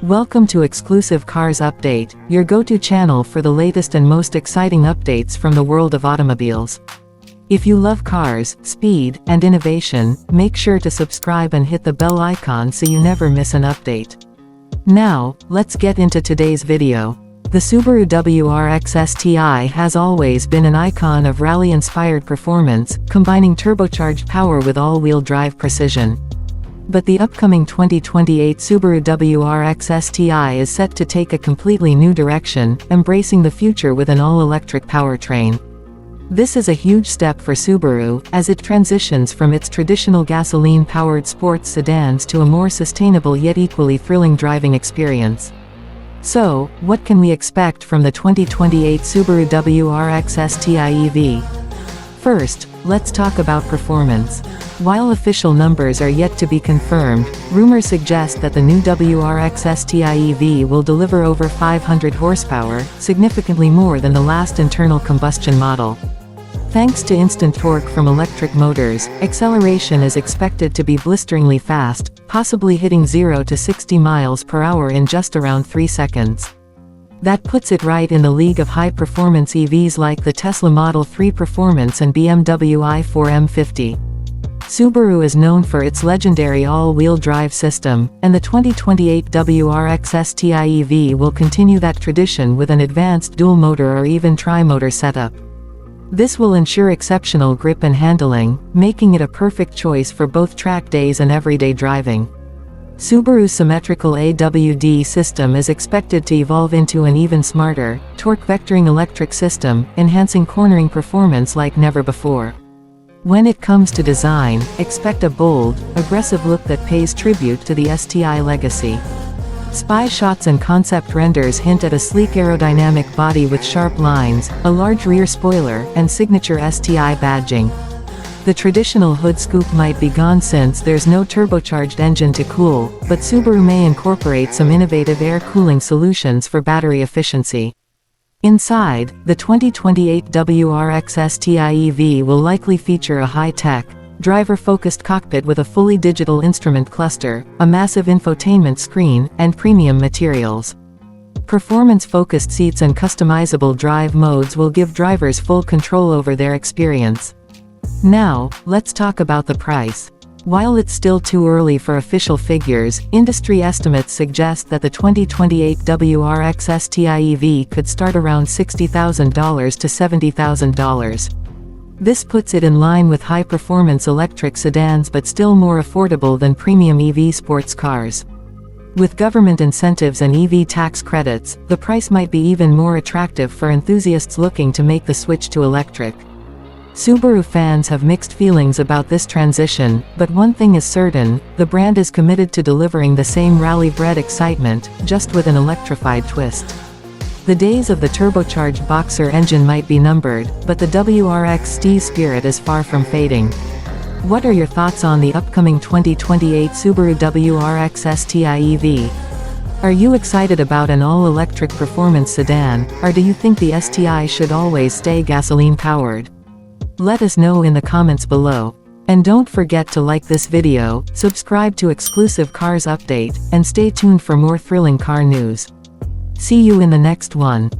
Welcome to Exclusive Cars Update, your go-to channel for the latest and most exciting updates from the world of automobiles. If you love cars, speed, and innovation, make sure to subscribe and hit the bell icon so you never miss an update. Now, let's get into today's video. The Subaru WRX STI has always been an icon of rally-inspired performance, combining turbocharged power with all-wheel drive precision. But the upcoming 2028 Subaru WRX STI is set to take a completely new direction, embracing the future with an all-electric powertrain. This is a huge step for Subaru, as it transitions from its traditional gasoline-powered sports sedans to a more sustainable yet equally thrilling driving experience. So, what can we expect from the 2028 Subaru WRX STI EV? First, let's talk about performance. While official numbers are yet to be confirmed, rumors suggest that the new WRX STI EV will deliver over 500 horsepower, significantly more than the last internal combustion model. Thanks to instant torque from electric motors, acceleration is expected to be blisteringly fast, possibly hitting 0 to 60 miles per hour in just around 3 seconds. That puts it right in the league of high-performance EVs like the Tesla Model 3 Performance and BMW i4 M50. Subaru is known for its legendary all-wheel drive system, and the 2028 WRX STI EV will continue that tradition with an advanced dual-motor or even tri-motor setup. This will ensure exceptional grip and handling, making it a perfect choice for both track days and everyday driving. Subaru's symmetrical AWD system is expected to evolve into an even smarter, torque-vectoring electric system, enhancing cornering performance like never before. When it comes to design, expect a bold, aggressive look that pays tribute to the STI legacy. Spy shots and concept renders hint at a sleek aerodynamic body with sharp lines, a large rear spoiler, and signature STI badging. The traditional hood scoop might be gone since there's no turbocharged engine to cool, but Subaru may incorporate some innovative air cooling solutions for battery efficiency. Inside, the 2028 WRX STI EV will likely feature a high-tech, driver-focused cockpit with a fully digital instrument cluster, a massive infotainment screen, and premium materials. Performance-focused seats and customizable drive modes will give drivers full control over their experience. Now, let's talk about the price. While it's still too early for official figures, industry estimates suggest that the 2028 WRX STI EV could start around $60,000 to $70,000. This puts it in line with high-performance electric sedans but still more affordable than premium EV sports cars. With government incentives and EV tax credits, the price might be even more attractive for enthusiasts looking to make the switch to electric. Subaru fans have mixed feelings about this transition, but one thing is certain, the brand is committed to delivering the same rally-bred excitement, just with an electrified twist. The days of the turbocharged boxer engine might be numbered, but the WRX STI spirit is far from fading. What are your thoughts on the upcoming 2028 Subaru WRX STI EV? Are you excited about an all-electric performance sedan, or do you think the STI should always stay gasoline-powered? Let us know in the comments below. And don't forget to like this video, subscribe to Exclusive Cars Update, and stay tuned for more thrilling car news. See you in the next one.